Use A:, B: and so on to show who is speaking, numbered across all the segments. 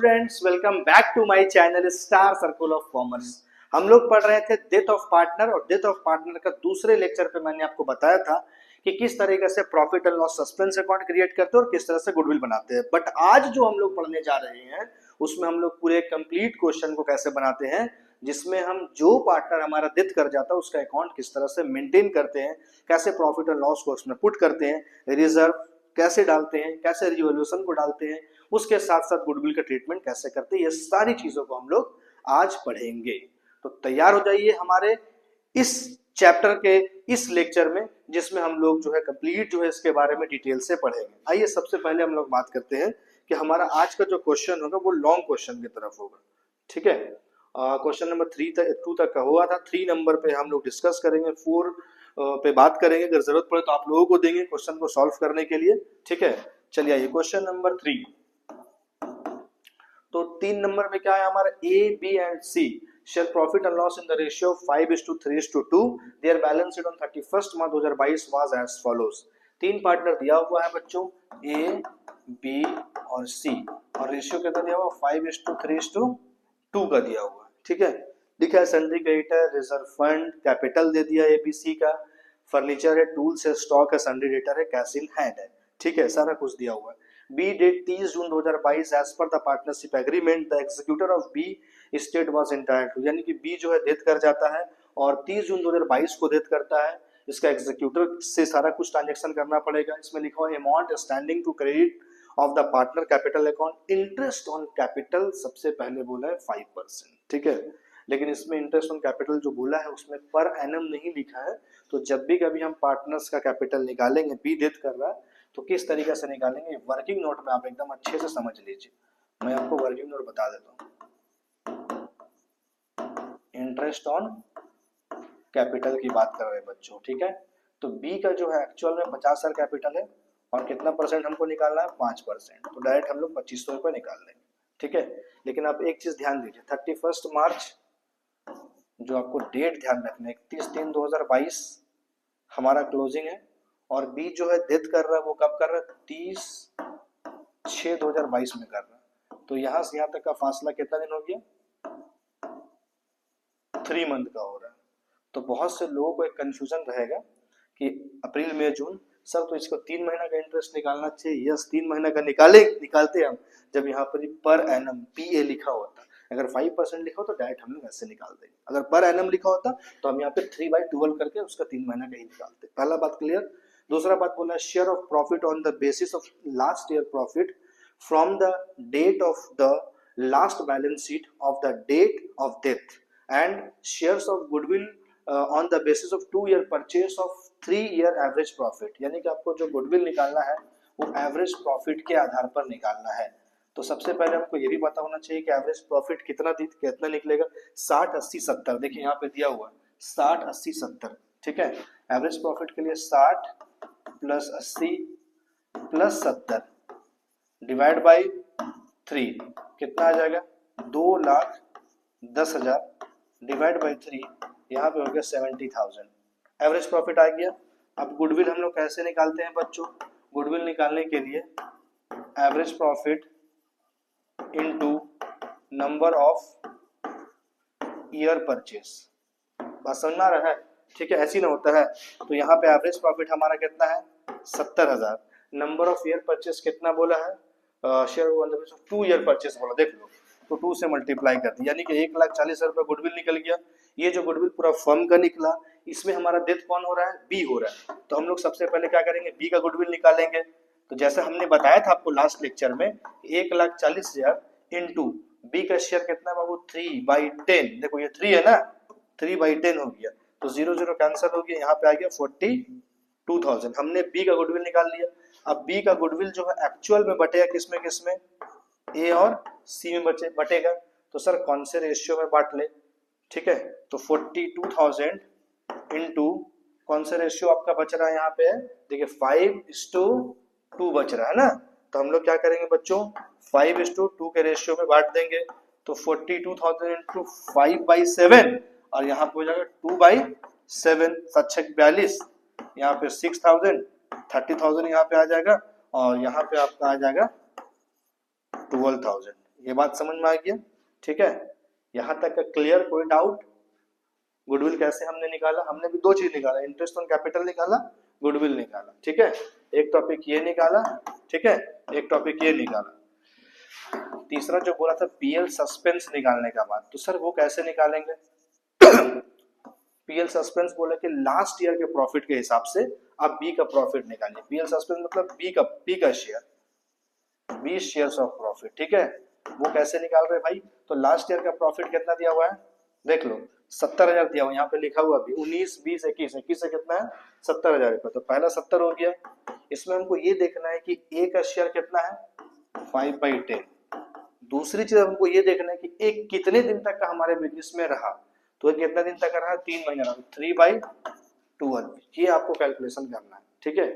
A: Students, welcome back to my channel star circle of commerce. हम लोग पढ़ रहे थे डेथ ऑफ पार्टनर और डेथ ऑफ पार्टनर का दूसरे लेक्चर पे मैंने आपको बताया था कि किस तरीके से profit and loss suspense account create करते हैं और किस तरह से गुडविल बनाते हैं। बट आज जो हम लोग पढ़ने जा रहे हैं उसमें हम लोग पूरे कंप्लीट क्वेश्चन को कैसे बनाते हैं, जिसमें हम जो पार्टनर हमारा डेथ कर जाता है उसका अकाउंट किस तरह से मेंटेन करते हैं, कैसे प्रॉफिट एंड लॉस को उसमें पुट करते हैं, रिजर्व कैसे डालते हैं, कैसे रिवॉल्यूशन को डालते हैं, उसके साथ साथ गुडविल का ट्रीटमेंट कैसे करते हैं, ये सारी चीजों को हम लोग आज पढ़ेंगे। तो तैयार हो जाइए हमारे इस चैप्टर के इस लेक्चर में, जिसमें हम लोग जो है कंप्लीट जो है इसके बारे में डिटेल से पढ़ेंगे। आइए सबसे पहले हम लोग बात करते हैं कि हमारा आज का जो क्वेश्चन होगा वो लॉन्ग क्वेश्चन की तरफ होगा। ठीक है, क्वेश्चन नंबर 2 तक का हुआ था। 3 नंबर पे हम लोग डिस्कस करेंगे, 4 पे बात करेंगे, अगर जरूरत पड़े तो आप लोगों को देंगे क्वेश्चन को सॉल्व करने के लिए। ठीक है, चलिए आइए क्वेश्चन नंबर 3। तो 3 नंबर में क्या है हमारा, A B and C share profit and loss in the ratio 5:3:2। There balance sheet on 31 March 2022 was as follows. 3 partner दिया हुआ है बच्चों, ए बी और सी, और रेशियो कितना दिया हुआ, 5:3:2 का दिया हुआ है। ठीक है, लिखा है sundry creditor, reserve fund, capital दे दिया एबीसी का, फर्नीचर है, टूल्स है, स्टॉक है, सन्ड्री डेटर है, कैश इन हैंड है। ठीक है, सारा कुछ दिया हुआ है। B date 30 June 2022 as per the partnership agreement the executor of b estate was entitled. यानी कि बी जो है डेथ कर जाता है और 30 जून 2022 को डेथ करता है। इसका एग्जीक्यूटर से सारा कुछ ट्रांजेक्शन करना पड़ेगा। इसमें लिखा हुआ amount standing to credit of the partner capital account, interest on capital सबसे पहले बोला है 5%। ठीक है, लेकिन इसमें इंटरेस्ट ऑन कैपिटल जो बोला है उसमें पर एनम नहीं लिखा है। तो जब भी कभी हम पार्टनर्स का कैपिटल निकालेंगे, बी डेथ कर रहा है, तो किस तरीके से निकालेंगे, वर्किंग नोट में आप एकदम अच्छे से समझ लीजिए। मैं आपको वर्किंग नोट बता देता हूँ। इंटरेस्ट ऑन कैपिटल की बात कर रहे हैं बच्चों। ठीक है, तो बी का जो है एक्चुअल में 50,000 कैपिटल है और कितना परसेंट हमको निकालना है, 5%। तो डायरेक्ट हम लोग 2500 रुपये निकाल लेंगे। ठीक है, लेकिन आप एक चीज ध्यान दीजिए, 31 मार्च जो आपको डेट ध्यान रखना है, 31/3/2022 हमारा क्लोजिंग है, और बी जो है डेथ कर रहा है वो कब कर रहा है, 30/6/2022 में कर रहा है। तो यहां से यहां तक का फासला कितना दिन हो गया, 3 मंथ का हो रहा है। तो बहुत से लोगों को एक कंफ्यूजन रहेगा कि अप्रैल मई जून सर, तो इसको 3 महीना का इंटरेस्ट निकालना चाहिए। यस, 3 महीना का निकालते हम जब यहाँ पर एनम पीए लिखा होता। अगर 5% लिखा हो तो डायरेक्ट हम लोग ऐसे निकाल देंगे। अगर पर एनम लिखा होता तो हम यहाँ पे 3/12 करके उसका 3 महीना का ही निकालते। पहला बात क्लियर। दूसरा बात बोला, share of profit on the basis of last year profit from the date of the last balance sheet of the date of death and shares of goodwill on the basis of 2 year purchase of 3 year average profit. यानी कि आपको जो goodwill निकालना है वो average profit के आधार पर निकालना है। तो सबसे पहले हमको ये भी पता होना चाहिए कि एवरेज प्रॉफिट कितना निकलेगा, 60, 80, 70। देखिए यहाँ पे दिया हुआ है 60, 80, 70। ठीक है, एवरेज प्रॉफिट के लिए 60 + 80 + 70 डिवाइड बाई 3 कितना आ जाएगा, 2,10,000 डिवाइड बाई 3, यहाँ पे हो गया 70,000। एवरेज प्रॉफिट आ गया। अब गुडविल हम लोग कैसे निकालते हैं बच्चों, गुडविल निकालने के लिए average profit into number of year purchase. बात समझ में आ रहा है। ठीक है, ऐसी ना होता है। तो यहाँ पे एवरेज प्रॉफिट हमारा कितना है, 70,000। नंबर ऑफ ईयर परचेस कितना बोला है, शेयर 2 ईयर परचेस बोला, देख लो। तो 2 से मल्टीप्लाई कर दी, यानी कि 1,40,000 रुपये गुडविल निकल गया। ये जो गुडविल पूरा फर्म का निकला, इसमें हमारा डेथ कौन हो रहा है, बी हो रहा है। तो हम लोग सबसे पहले क्या करेंगे, बी का गुडविल निकालेंगे। तो जैसा हमने बताया था आपको लास्ट लेक्चर में, 1,40,000 इंटू बी का शेयर कितना बाबू, 3/10। देखो ये 3 है ना, 3/10 हो गया। तो 0 0 कैंसिल हो गया, यहाँ पे आ गया 42,000। हमने बी का गुडविल निकाल लिया। अब बी का गुडविल जो है एक्चुअल में बटेगा किसमें किसमें, ए और सी में बटेगा। तो सर कौन से रेशियो में बांट ले। ठीक है, तो 42,000 इंटू कौन सा रेशियो आपका बच रहा है, यहाँ पे देखिए 5:2 बच रहा है ना। तो हम लोग क्या करेंगे बच्चों, 5:2 के रेशियो में बांट देंगे। तो 42,000 इंटू 5/7, और यहाँ पे हो जाएगा 2/7, 7×6 = 42। यहाँ पे 6,000, 30,000 यहाँ पे आ जाएगा, और यहाँ पे आपका आ जाएगा 12,000। ये बात समझ में आ गया, ठीक है। यहाँ तक का क्लियर, कोई डाउट? गुडविल कैसे हमने निकाला? हमने भी दो चीज निकाला, इंटरेस्ट ऑन कैपिटल निकाला, गुडविल निकाला, ठीक है। एक टॉपिक ये निकाला, ठीक है, एक टॉपिक ये निकाला। तीसरा जो बोला था पीएल सस्पेंस निकालने का बात, तो सर वो कैसे निकालेंगे? पीएल सस्पेंस बोले कि लास्ट ईयर के प्रॉफिट के हिसाब से आप बी का प्रॉफिट निकालिए। पीएल सस्पेंस मतलब बी का शेयर, 20 शेयर्स ऑफ प्रॉफिट, ठीक है। वो कैसे निकाल रहे भाई? तो लास्ट ईयर का प्रॉफिट कितना दिया हुआ है, देख लो 70,000 दिया हुआ, यहाँ पे लिखा हुआ भी 19, 20, 21, 21 से कितना है 70,000 रुपये, तो पहला 70 हो गया। इसमें हमको ये देखना है कि ए का शेयर कितना है 5/10। दूसरी चीज हमको ये देखना है कि एक कितने दिन तक का हमारे बिजनेस में रहा, तो कितना दिन तक रहा, 3 महीना रहा, 3/12, ये आपको कैलकुलेशन करना है, ठीक है।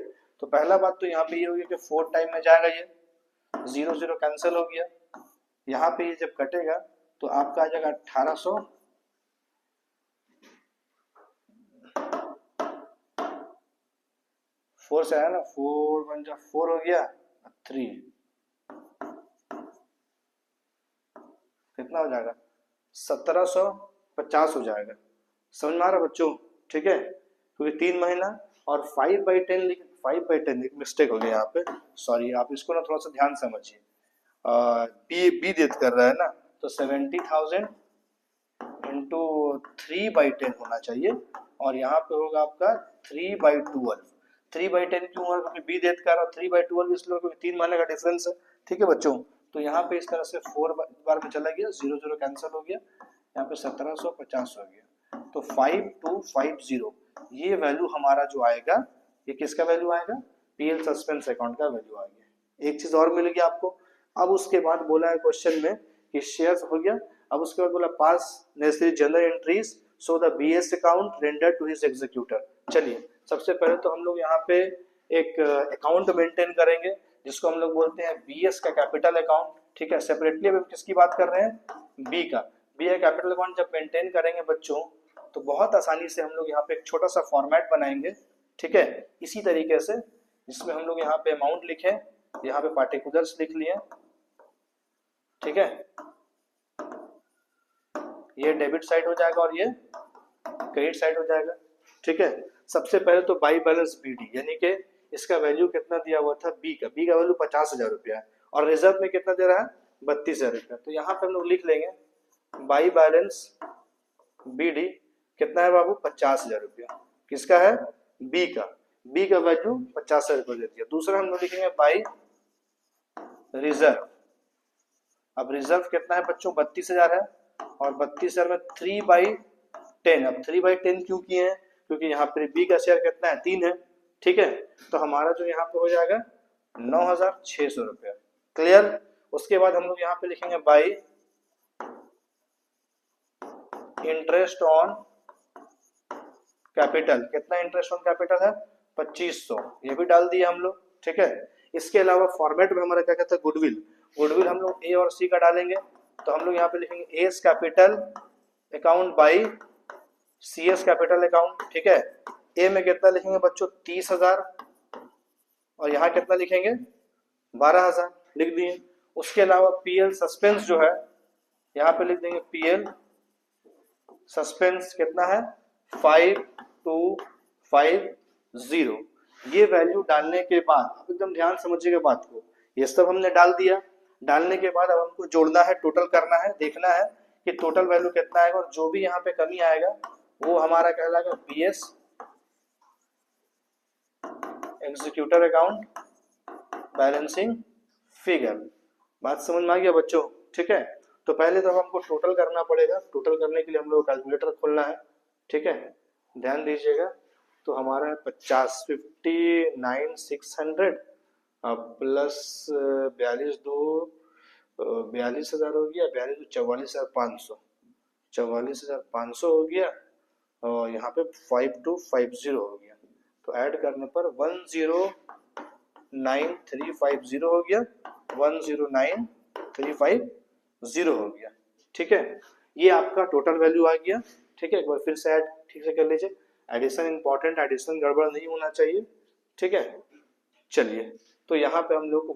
A: तो पहला बात तो यहाँ पे ये हो गया कि 4 टाइम में जाएगा, ये 0 कैंसिल हो गया। यहाँ पे ये जब कटेगा तो आपका आ जाएगा 1800, फोर से आया ना, 4 1 जा 4 हो गया, 3 कितना हो जाएगा 1750 हो जाएगा। समझ में आ रहा बच्चों, ठीक है। क्योंकि 3 महीना और 5/10 मिस्टेक हो गया यहाँ पे, सॉरी, आप इसको ना थोड़ा सा ध्यान समझिए। बी देत कर रहा है ना, तो 70,000 इंटू 3/10 होना चाहिए, और यहाँ पे होगा आपका 3/12। 3/10 क्यों होगा? क्योंकि बी देत कर रहा, 3/12 इसलिए क्योंकि 3 महीने का डिफरेंस है, ठीक है बच्चों। तो यहाँ पे इस तरह से 4 बार में चला गया, 0 कैंसिल हो गया, यहाँ पे 1750 हो गया, तो 5250 ये वैल्यू हमारा जो आएगा, ये किसका वैल्यू आएगा? पीएल सस्पेंस अकाउंट का वैल्यू आ गया। एक चीज और मिल गया आपको। अब उसके बाद बोला है क्वेश्चन में कि शेयर्स हो गया, अब उसके बाद बोला pass necessary general entries so the B's account render to his executor. चलिए सबसे पहले तो हम लोग यहाँ पे एक अकाउंट मेंटेन करेंगे जिसको हम लोग बोलते हैं बीएस का कैपिटल अकाउंट, ठीक है। सेपरेटली अभी किसकी बात कर रहे हैं? बी का। बी का कैपिटल अकाउंट जब मेंटेन करेंगे बच्चों, तो बहुत आसानी से हम लोग यहाँ पे एक छोटा सा फॉर्मेट बनाएंगे, ठीक है, इसी तरीके से, जिसमें हम लोग यहाँ पे अमाउंट लिखे, यहाँ पे पार्टिकुलर्स लिख लिए, ठीक है। ये डेबिट साइड हो जाएगा और ये क्रेडिट साइड हो जाएगा, ठीक है। सबसे पहले तो बाई बैलेंस बीडी, यानी कि इसका वैल्यू कितना दिया हुआ था बी का वैल्यू 50,000 रुपया है, और रिजर्व में कितना दे रहा है 32,000 रुपया। तो यहाँ पे हम लोग लिख लेंगे बाई बैलेंस बीडी कितना है बाबू 50,000 रुपया, किसका है? बी का वैल्यू 50,000 रुपया दे दिया। दूसरा हम लोग लिखेंगे बाई रिजर्व। अब रिजर्व कितना है बच्चों 32,000 है, और 32,000 में 3/10। अब 3/10 क्यों किए हैं? क्योंकि यहाँ पे बी का शेयर कितना है 3 है, ठीक है। तो हमारा जो यहाँ पे हो जाएगा 9,600 रुपया, क्लियर। उसके बाद हम लोग यहाँ पे लिखेंगे बाई इंटरेस्ट ऑन कैपिटल। कितना इंटरेस्ट ऑन कैपिटल है 2500, ये भी डाल दिया हम लोग, ठीक है। इसके अलावा फॉर्मेट में हमारा क्या कहता है गुडविल हम लोग ए और सी का डालेंगे, तो हम लोग यहाँ पे लिखेंगे A's capital account by C's capital account, ठीक है। ए में कितना लिखेंगे बच्चों 30,000, और यहाँ कितना लिखेंगे 12,000 लिख दिए। उसके अलावा पीएल सस्पेंस जो है यहाँ पे लिख देंगे पीएल सस्पेंस कितना है 5250। ये वैल्यू डालने के बाद अब एकदम ध्यान समझिएगा बात को, ये सब हमने डाल दिया। डालने के बाद अब हमको जोड़ना है, टोटल करना है, देखना है कि टोटल वैल्यू कितना आएगा, और जो भी यहाँ पे कमी आएगा वो हमारा कहलाएगा B's executor account balancing figure. बात समझ में आ गया बच्चों, ठीक है। तो पहले तो हमको टोटल करना पड़ेगा, टोटल करने के लिए हम लोग कैलकुलेटर खोलना है, ठीक है, ध्यान दीजिएगा। तो हमारा है 59,600 प्लस 42,000 हो गया, 44,500 हो गया, और यहाँ पे 5250 हो गया। तो ऐड करने पर 109350 हो गया, 109350 हो गया, ठीक है। ये आपका टोटल वैल्यू आ गया, ठीक है। एक बार फिर से ऐड ठीक से कर लीजिए, एडिशन इंपॉर्टेंट, एडिशन गड़बड़ नहीं होना चाहिए, ठीक है। चलिए तो यहाँ पे हम लोग को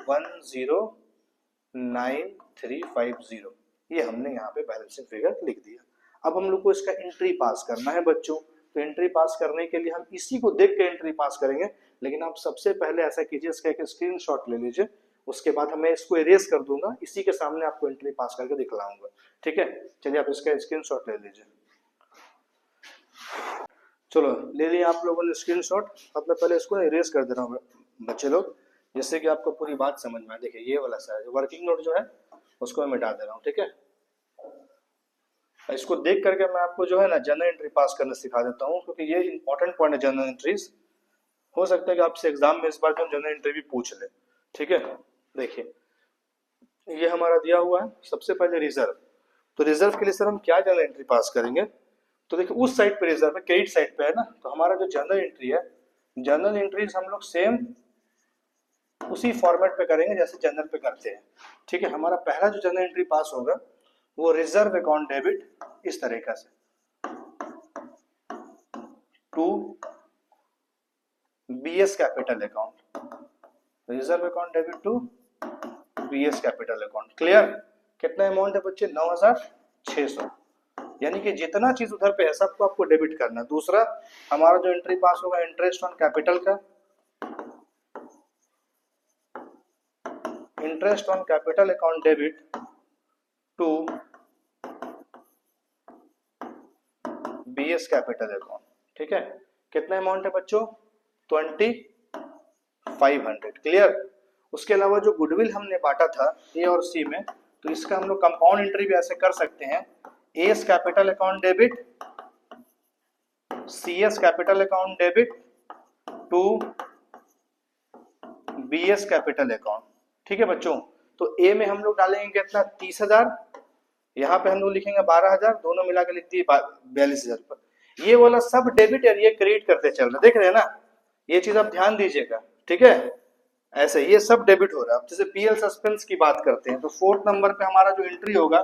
A: 9350, ये हमने यहाँ पे बैलेंसिंग फिगर लिख दिया। अब हम लोग को इसका एंट्री पास करना है बच्चों, तो एंट्री पास करने के लिए हम इसी को देख के एंट्री पास करेंगे, लेकिन आप सबसे पहले ऐसा कीजिए, इसका एक स्क्रीनशॉट ले लीजिए, उसके बाद मैं इसको इरेज कर दूंगा, इसी के सामने आपको एंट्री पास करके दिखलाऊंगा, ठीक है। चलिए आप इसका स्क्रीनशॉट ले लीजिए। चलो ले लिया आप लोगों ने स्क्रीनशॉट। अब मैं पहले इसको इरेज कर दे रहा हूँ बच्चे लोग, जिससे कि आपको पूरी बात समझ में आए। देखिए ये वाला साइज वर्किंग नोट जो है उसको मैं मिटा दे रहा हूँ, ठीक है। इसको देख करके मैं आपको जो है ना जनरल एंट्री पास करना सिखा देता हूँ, क्योंकि ये इंपॉर्टेंट पॉइंट है जनरल एंट्रीज। हो सकता है कि आपसे एग्जाम में इस बार जो जनरल एंट्री भी पूछ ले, ठीक है। देखिए ये हमारा दिया हुआ है, सबसे पहले रिजर्व। तो रिजर्व के लिए सर हम क्या जनरल एंट्री पास करेंगे, तो देखिए उस साइड पे रिजर्व है, क्रेडिट साइड पे है ना, तो हमारा जो जनरल एंट्री है, जनरल एंट्रीज हम लोग सेम उसी फॉर्मेट पे करेंगे जैसे जनरल पे करते हैं, ठीक है। हमारा पहला जो जनरल एंट्री पास होगा वो रिजर्व अकाउंट डेबिट इस तरीका से, to B's capital account, reserve account debit to B's capital account. Clear? कितना अमाउंट है बच्चे? 9600, यानी कि जितना चीज उधर पे है सबको आपको डेबिट करना। दूसरा हमारा जो एंट्री पास होगा इंटरेस्ट ऑन कैपिटल का, interest on capital account debit to B's capital account, ठीक है। कितना अमाउंट है बच्चों? 2500। क्लियर? उसके अलावा जो गुडविल हमने बांटा था ए और सी में, तो इसका हम लोग कंपाउंड एंट्री भी ऐसे कर सकते हैं, A's capital account debit, C's capital account debit to B's capital account, ठीक है बच्चों। तो ए में हम लोग डालेंगे कितना? 30,000, यहाँ पे हम लोग लिखेंगे 12,000, दोनों मिला के लिख दिए 42,000। ये वाला सब डेबिट और ये क्रेडिट करते चल रहा, देख रहे हैं ना, ये चीज आप ध्यान दीजिएगा, ठीक है। ऐसे ये सब डेबिट हो रहा है। अब जैसे पीएल सस्पेंस की बात करते हैं, तो 4th नंबर पे हमारा जो एंट्री होगा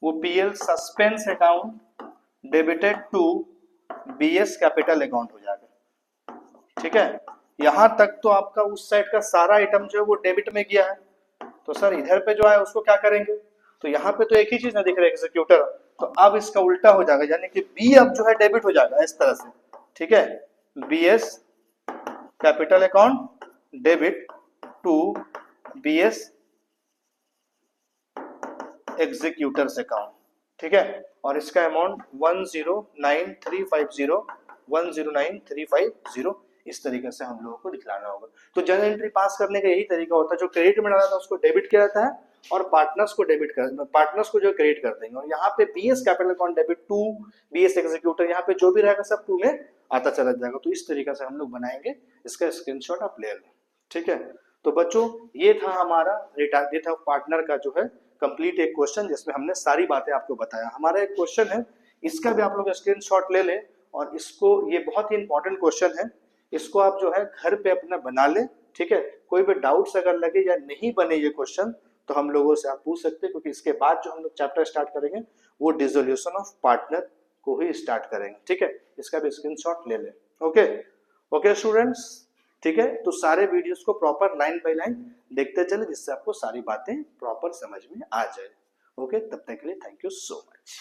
A: वो PL suspense account debited to B's capital account हो जाएगा, ठीक है। यहां तक तो आपका उस साइड का सारा आइटम जो है वो डेबिट में गया है, तो सर इधर पे जो है उसको क्या करेंगे, तो यहाँ पे तो एक ही चीज ना दिख रहा है एग्जीक्यूटर, तो अब इसका उल्टा हो जाएगा, यानी कि बी अब जो है डेबिट हो जाएगा इस तरह से, ठीक है। B's capital account debit to B's executors account, ठीक है। और इसका अमाउंट 109,350, 109,350 इस तरीके से हम लोगों को दिखलाना होगा। तो जनरल एंट्री पास करने का यही तरीका होता है, जो क्रेडिट में डाला था उसको डेबिट किया जाता है और पार्टनर्स को डेबिट कर, पार्टनर्स को जो क्रेडिट कर देंगे। और यहाँ पे B's capital account debit to B's executor, यहाँ पे जो भी रहेगा सब टू में आता चला जाएगा। तो इस तरीके से हम लोग बनाएंगे, इसका स्क्रीनशॉट आप ले लें, ठीक है। तो बच्चों ये था हमारा ये था पार्टनर का जो है कंप्लीट एक क्वेश्चन, जिसमें हमने सारी बातें आपको बताया। हमारा एक क्वेश्चन है, इसका भी आप लोग स्क्रीनशॉट ले लें, और इसको, ये बहुत ही इंपॉर्टेंट क्वेश्चन है, इसको आप जो है घर पे अपना बना ले, ठीक है। कोई भी डाउट्स अगर लगे या नहीं बने ये क्वेश्चन, तो हम लोगों से आप पूछ सकते हैं, क्योंकि इसके बाद जो हम लोग चैप्टर स्टार्ट करेंगे वो डिसोल्यूशन ऑफ पार्टनर को ही स्टार्ट करेंगे, ठीक है। इसका भी स्क्रीनशॉट ले लें। ओके ओके स्टूडेंट्स, ठीक है। तो सारे वीडियोस को प्रॉपर लाइन बाय लाइन देखते चले, जिससे आपको सारी बातें प्रॉपर समझ में आ जाए। ओके, तब तक के लिए थैंक यू सो मच।